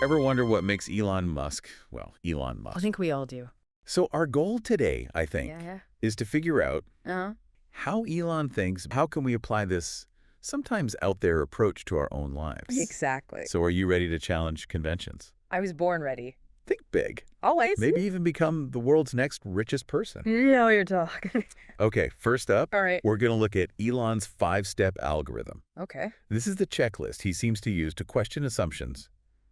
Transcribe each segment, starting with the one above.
Ever wonder what makes Elon Musk, well, Elon I Musk? think we all do. So our goal today, I think, Yeah. is to figure out Uh-huh. how Elon thinks, how can we apply this sometimes out there approach to our own lives? Exactly. So are you ready to challenge conventions? I was born ready. Think big. Always. Maybe even become the world's next richest person. You know you're talking. Okay, first up, All right. we're going to look at Elon's 5-step algorithm. Okay. This is the checklist he seems to use to question assumptions,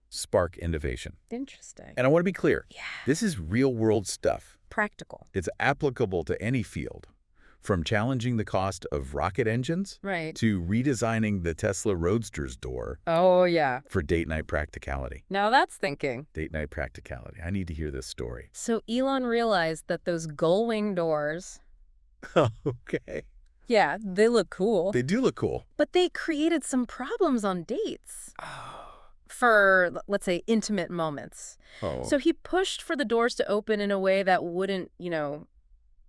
spark innovation. Interesting. And I want to be clear, Yeah. this is real-world stuff. Practical. It's applicable to any field, from challenging the cost of rocket engines Right. to redesigning the Tesla Roadster's door Oh, yeah. for date night practicality. Now that's thinking. Date night practicality. I need to hear this story. So Elon realized that those gull-wing doors, Okay. yeah, they look cool. They do look cool. But they created some problems on dates for, let's say, intimate moments. Oh. So he pushed for the doors to open in a way that wouldn't,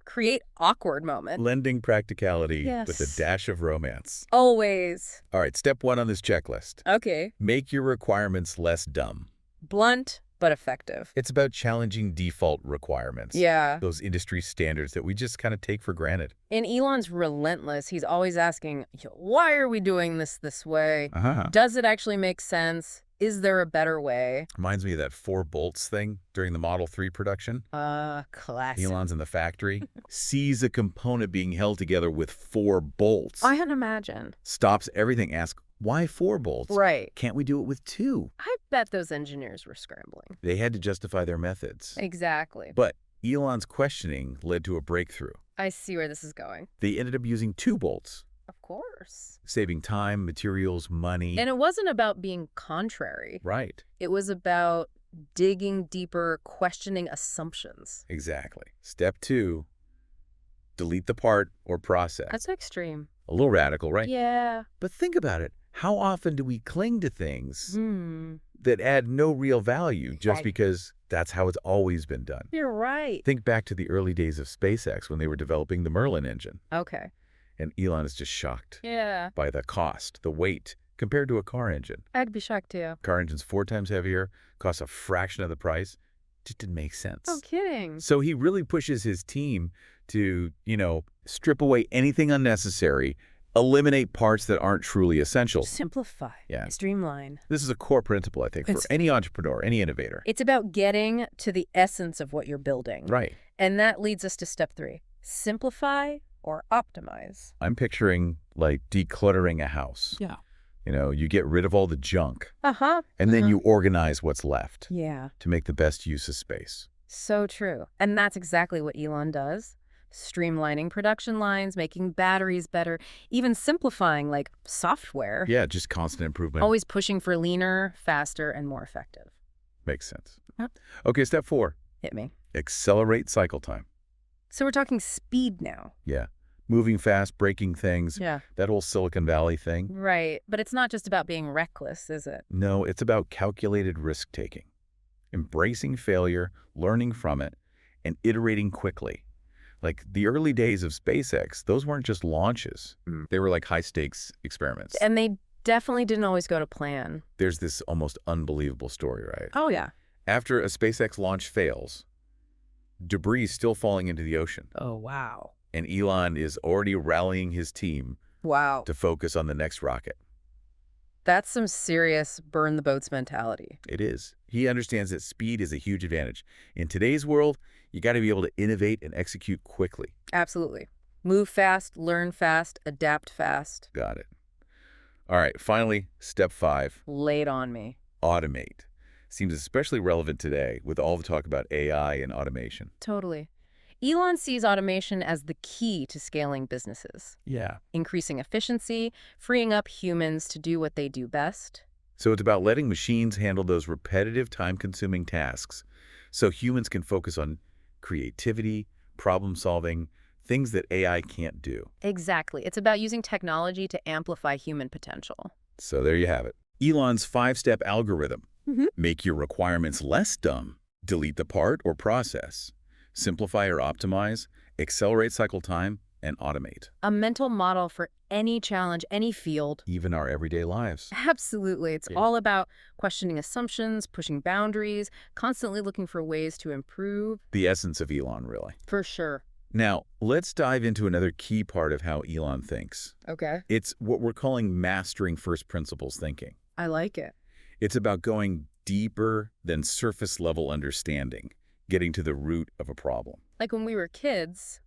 create awkward moments. Lending practicality Yes. with a dash of romance. Always. All right, step 1 on this checklist. Okay. Make your requirements less dumb. Blunt, but effective. It's about challenging default requirements. Yeah. Those industry standards that we just kind of take for granted. And Elon's relentless. He's always asking, why are we doing this way? Uh-huh. Does it actually make sense? Is there a better way? Reminds me of that 4 bolts thing during the Model 3 production. Classic. Elon's in the factory, sees a component being held together with 4 bolts. I can imagine. Stops everything, asks, why 4 bolts? Right. Can't we do it with 2? I bet those engineers were scrambling. They had to justify their methods. Exactly. But Elon's questioning led to a breakthrough. I see where this is going. They ended up using 2 bolts, Of course. saving time, materials, money. And it wasn't about being contrary. Right. It was about digging deeper, questioning assumptions. Exactly. Step 2, delete the part or process. That's extreme. A little radical, right? Yeah. But think about it. How often do we cling to things Hmm. that add no real value just Right. because that's how it's always been done? You're right. Think back to the early days of SpaceX when they were developing the Merlin engine. Okay. And Elon is just shocked Yeah. by the cost, the weight, compared to a car engine. I'd be shocked too. Car engine's 4 times heavier, costs a fraction of the price. Just didn't make sense. Oh, kidding. So he really pushes his team to, strip away anything unnecessary, eliminate parts that aren't truly essential. Simplify. Yeah. Streamline. This is a core principle, I think, for It's- any entrepreneur, any innovator. It's about getting to the essence of what you're building. Right. And that leads us to step 3. Simplify or optimize. I'm picturing, like, decluttering a house. Yeah. You get rid of all the junk, Uh-huh. and then you organize what's left Yeah. to make the best use of space. So true. And that's exactly what Elon does. Streamlining production lines, making batteries better, even simplifying like software. Yeah, just constant improvement. Always pushing for leaner, faster, and more effective. Makes sense. Yep. Okay, step 4, Hit me. accelerate cycle time. So we're talking speed now. Yeah. Moving fast, breaking things, Yeah. that whole Silicon Valley thing. Right. But it's not just about being reckless, is it? No, it's about calculated risk-taking, embracing failure, learning from it, and iterating quickly. Like the early days of SpaceX, those weren't just launches. They were like high-stakes experiments. And they definitely didn't always go to plan. There's this almost unbelievable story, right? Oh, yeah. After a SpaceX launch fails, debris is still falling into the ocean, Oh, wow. and Elon is already rallying his team Wow. to focus on the next rocket. That's some serious burn the boats mentality. It is. He understands that speed is a huge advantage. In today's world, you got to be able to innovate and execute quickly. Absolutely. Move fast, learn fast, adapt fast. Got it. All right, finally, step 5, Lay it on me. automate. Seems especially relevant today with all the talk about AI and automation. Totally. Elon sees automation as the key to scaling businesses, Yeah. increasing efficiency, freeing up humans to do what they do best. So it's about letting machines handle those repetitive, time-consuming tasks so humans can focus on creativity, problem-solving, things that AI can't do. Exactly. It's about using technology to amplify human potential. So there you have it. Elon's 5-step algorithm. Mhm. Make your requirements less dumb. Delete the part or process. Simplify or optimize. Accelerate cycle time. and automate. A mental model for any challenge, any field. Even our everyday lives. Absolutely. It's Yeah. all about questioning assumptions, pushing boundaries, constantly looking for ways to improve. The essence of Elon, really. For sure. Now, let's dive into another key part of how Elon thinks. Okay. It's what we're calling mastering first principles thinking. I like it. It's about going deeper than surface-level understanding, getting to the root of a problem. Like when we were kids,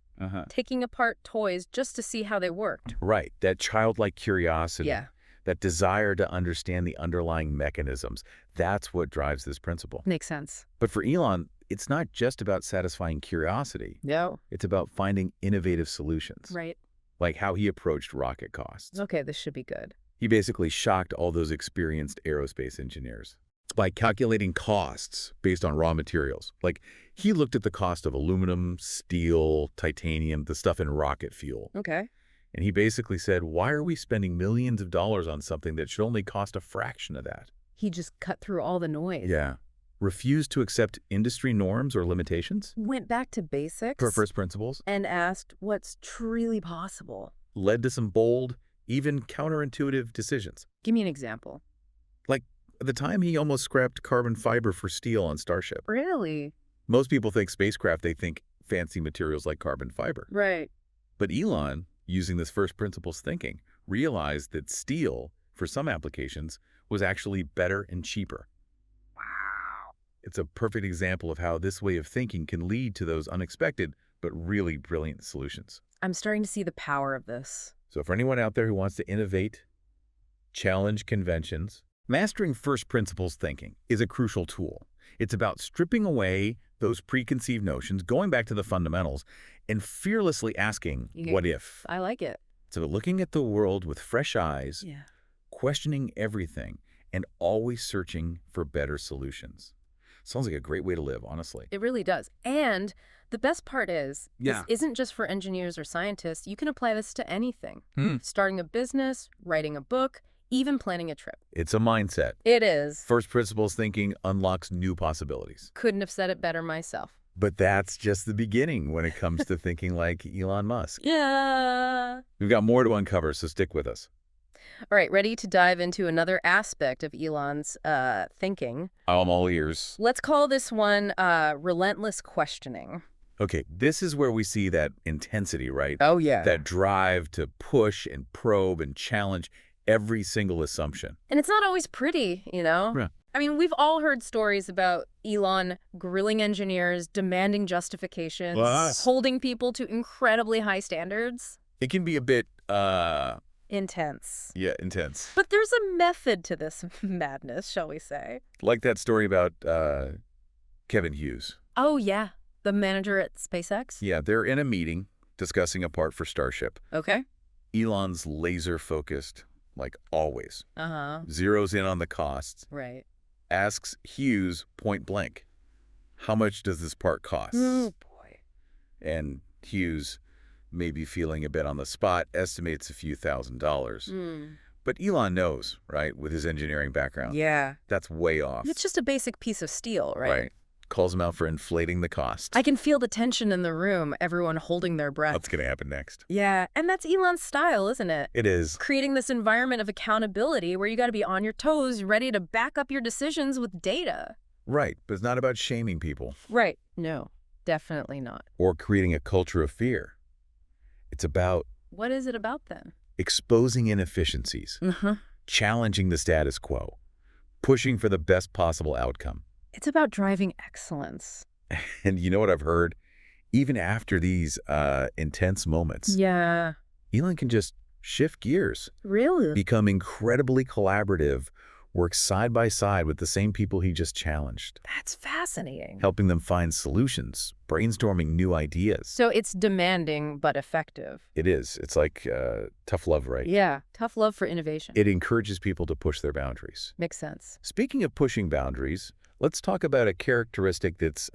taking apart toys just to see how they worked. Right. That childlike curiosity. Yeah. That desire to understand the underlying mechanisms. That's what drives this principle. Makes sense. But for Elon, it's not just about satisfying curiosity. No. It's about finding innovative solutions. Right. Like how he approached rocket costs. Okay, this should be good. He basically shocked all those experienced aerospace engineers by calculating costs based on raw materials. Like, he looked at the cost of aluminum, steel, titanium, the stuff in rocket fuel. Okay. And he basically said, why are we spending millions of dollars on something that should only cost a fraction of that? He just cut through all the noise. Yeah. Refused to accept industry norms or limitations. Went back to basics. For first principles. And asked what's truly possible. Led to some bold, even counterintuitive decisions. Give me an example. Like, at the time, he almost scrapped carbon fiber for steel on Starship. Really? Most people think spacecraft, they think fancy materials like carbon fiber. Right. But Elon, using this first principles thinking, realized that steel, for some applications, was actually better and cheaper. Wow. It's a perfect example of how this way of thinking can lead to those unexpected but really brilliant solutions. I'm starting to see the power of this. So for anyone out there who wants to innovate, challenge conventions, mastering first principles thinking is a crucial tool. It's about stripping away those preconceived notions, going back to the fundamentals, and fearlessly asking, what if? I like it. It's about looking at the world with fresh eyes, Yeah. questioning everything, and always searching for better solutions. Sounds like a great way to live, honestly. It really does. And the best part is, Yeah. this isn't just for engineers or scientists. You can apply this to anything. Hmm. Starting a business, writing a book, even planning a trip. It's a mindset. It is. First principles thinking unlocks new possibilities. Couldn't have said it better myself. But that's just the beginning when it comes to thinking like Elon Musk. Yeah. We've got more to uncover, so stick with us. All right, ready to dive into another aspect of Elon's thinking. I'm all ears. Let's call this one relentless questioning. Okay, this is where we see that intensity, right? Oh, yeah. That drive to push and probe and challenge every single assumption. And it's not always pretty, you know? Yeah. I mean, we've all heard stories about Elon grilling engineers, demanding justifications, holding people to incredibly high standards. It can be a bit, Intense. yeah, intense. But there's a method to this madness, shall we say. Like that story about Kevin Hughes. Oh, yeah. The manager at SpaceX? Yeah, they're in a meeting discussing a part for Starship. Okay. Elon's laser-focused, like always. Uh-huh. Zeroes in on the costs. Right. Asks Hughes point blank, how much does this part cost? Oh, boy. And Hughes, maybe feeling a bit on the spot, estimates a few $1,000s. Mm. But Elon knows, right, with his engineering background. Yeah. That's way off. It's just a basic piece of steel, right? Calls him out for inflating the cost. I can feel the tension in the room, everyone holding their breath. What's going to happen next? Yeah, and that's Elon's style, isn't it? It is. Creating this environment of accountability where you got to be on your toes, ready to back up your decisions with data. Right, but it's not about shaming people. Right. No, definitely not. Or creating a culture of fear. It's about What is it about then? exposing inefficiencies, challenging the status quo, pushing for the best possible outcome. It's about driving excellence. And you know what I've heard? Even after these intense moments, Yeah. Elon can just shift gears, Really? become incredibly collaborative, work side by side with the same people he just challenged, That's fascinating. helping them find solutions, brainstorming new ideas. So it's demanding but effective. It is. It's like tough love, right? Yeah. Tough love for innovation. It encourages people to push their boundaries. Makes sense. Speaking of pushing boundaries, let's talk about a characteristic that's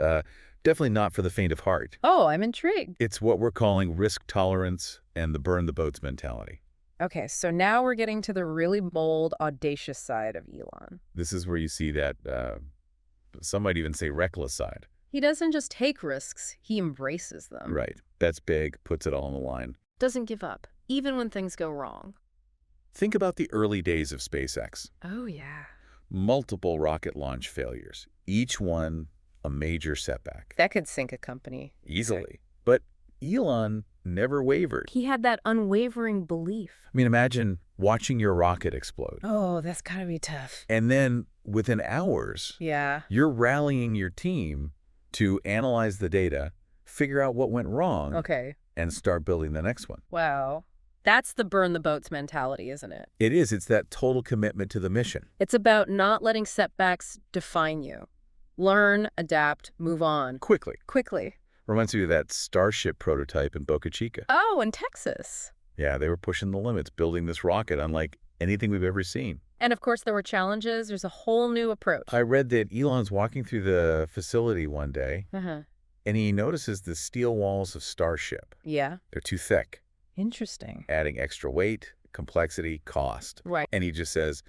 definitely not for the faint of heart. Oh, I'm intrigued. It's what we're calling risk tolerance and the burn the boats mentality. Okay, so now we're getting to the really bold, audacious side of Elon. This is where you see that, some might even say reckless side. He doesn't just take risks, he embraces them. Right. Bets big, puts it all on the line. doesn't give up, even when things go wrong. Think about the early days of SpaceX. Oh, yeah. Multiple rocket launch failures, each one a major setback. That could sink a company. Easily. But Elon never wavered. He had that unwavering belief. I mean, imagine watching your rocket explode. Oh, that's gotta be tough. And then within hours, Yeah. you're rallying your team to analyze the data, figure out what went wrong, Okay. and start building the next one. Wow. That's the burn the boats mentality, isn't it? It is. It's that total commitment to the mission. It's about not letting setbacks define you. Learn, adapt, move on. Quickly. Quickly. Reminds me of that Starship prototype in Boca Chica. Oh, in Texas. Yeah, they were pushing the limits, building this rocket unlike anything we've ever seen. And of course, there were challenges. There's a whole new approach. I read that Elon's walking through the facility one day, and he notices the steel walls of Starship. Yeah. They're too thick, Interesting. adding extra weight, complexity, cost. Right. And he just says,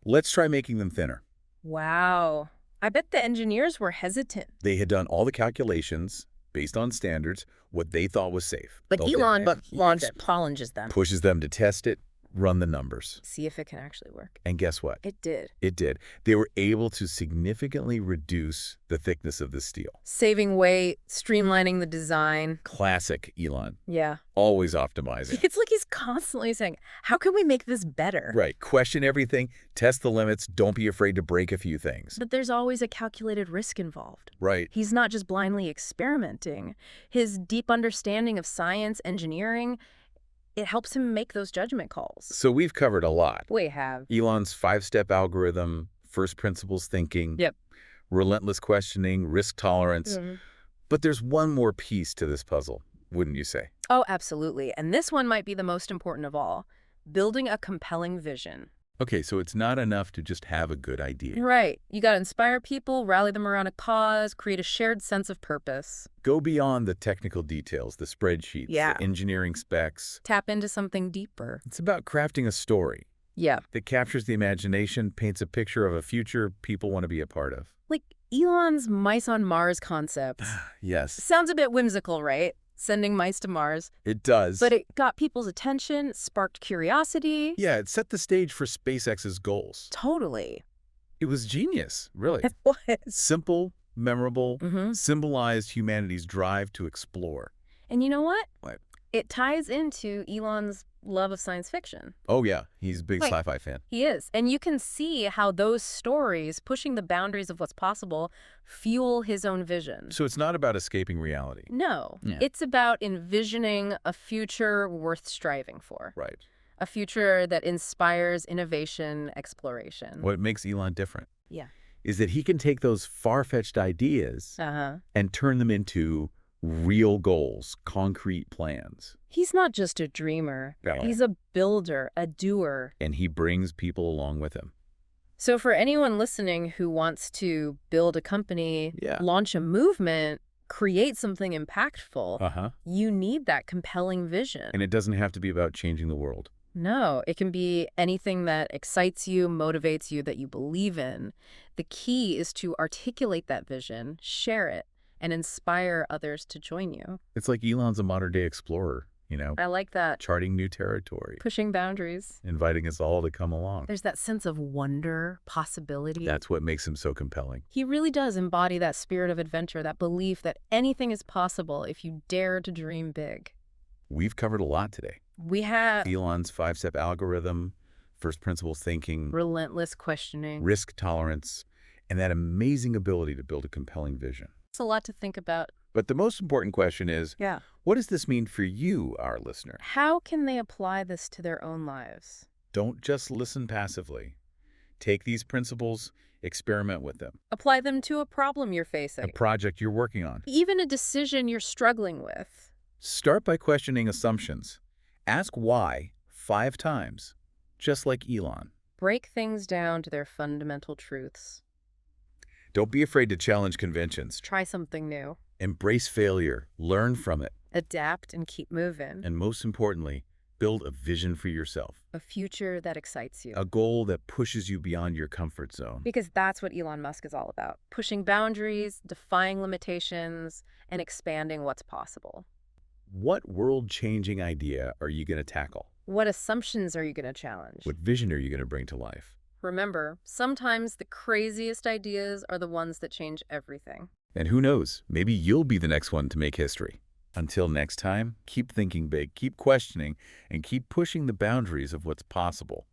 let's try making them thinner. Wow. I bet the engineers were hesitant. They had done all the calculations based on standards, what they thought was safe. But Okay. Elon He challenges them. pushes them to test it, run the numbers. See if it can actually work. And guess what? It did. It did. They were able to significantly reduce the thickness of the steel. Saving weight, streamlining the design. Classic Elon. Yeah. Always optimizing. It's like he's constantly saying, how can we make this better? Right. Question everything. Test the limits. Don't be afraid to break a few things. But there's always a calculated risk involved. Right. He's not just blindly experimenting. His deep understanding of science, engineering, it helps him make those judgment calls. So we've covered a lot. We have. Elon's 5-step algorithm, first principles thinking, Yep. relentless questioning, risk tolerance. Mhm. But there's one more piece to this puzzle, wouldn't you say? Oh, absolutely. And this one might be the most important of all. Building a compelling vision. Okay, so it's not enough to just have a good idea. Right. You got to inspire people, rally them around a cause, create a shared sense of purpose. Go beyond the technical details, the spreadsheets, Yeah. the engineering specs. Tap into something deeper. It's about crafting a story Yeah. that captures the imagination, paints a picture of a future people want to be a part of. Like Elon's mice on Mars concept. Yes, Sounds a bit whimsical, right? Sending mice to Mars. it does. But it got people's attention, sparked curiosity. Yeah, it set the stage for SpaceX's goals. Totally. It was genius, really. It was. Simple, memorable, Mm-hmm. symbolized humanity's drive to explore. And you know what? What? It ties into Elon's love of science fiction. Oh, yeah, he's a big Right. sci-fi fan. He is. And you can see how those stories, pushing the boundaries of what's possible, fuel his own vision. So it's not about escaping reality. No, Yeah. it's about envisioning a future worth striving for. Right. A future that inspires innovation, exploration. What makes Elon different Yeah. is that he can take those far-fetched ideas Uh-huh. and turn them into real goals, concrete plans. He's not just a dreamer. No. He's a builder, a doer. And he brings people along with him. So for anyone listening who wants to build a company, Yeah. launch a movement, create something impactful, Uh-huh. you need that compelling vision. And it doesn't have to be about changing the world. No, it can be anything that excites you, motivates you, that you believe in. The key is to articulate that vision, share it, and inspire others to join you. It's like Elon's a modern-day explorer, you know, I like that. charting new territory, Pushing boundaries. inviting us all to come along. There's that sense of wonder, possibility. That's what makes him so compelling. He really does embody that spirit of adventure, that belief that anything is possible if you dare to dream big. We've covered a lot today. We have Elon's 5-step algorithm, first principles thinking, relentless questioning. risk tolerance, and that amazing ability to build a compelling vision. It's a lot to think about. But the most important question is, Yeah. what does this mean for you, our listener? How can they apply this to their own lives? Don't just listen passively. Take these principles, experiment with them. Apply them to a problem you're facing. A project you're working on. Even a decision you're struggling with. Start by questioning assumptions. Ask why 5 times, just like Elon. Break things down to their fundamental truths. Don't be afraid to challenge conventions. Try something new. Embrace failure. Learn from it. Adapt and keep moving. And most importantly, build a vision for yourself. A future that excites you. A goal that pushes you beyond your comfort zone. Because that's what Elon Musk is all about. Pushing boundaries, defying limitations, and expanding what's possible. What world-changing idea are you going to tackle? What assumptions are you going to challenge? What vision are you going to bring to life? Remember, sometimes the craziest ideas are the ones that change everything. And who knows, maybe you'll be the next one to make history. Until next time, keep thinking big, keep questioning, and keep pushing the boundaries of what's possible.